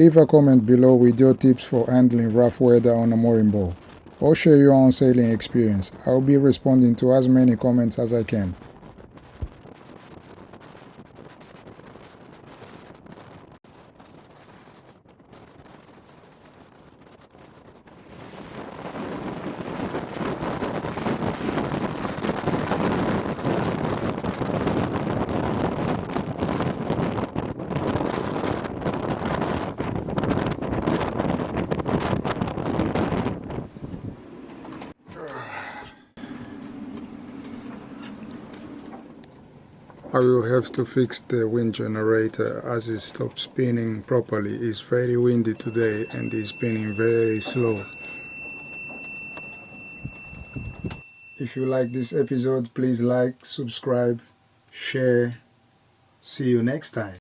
Leave a comment below with your tips for handling rough weather on a mooring boat, or share your own sailing experience. I'll be responding to as many comments as I can. I will have to fix the wind generator as it stopped spinning properly. It's very windy today and it's spinning very slow. If you like this episode, please like, subscribe, share. See you next time.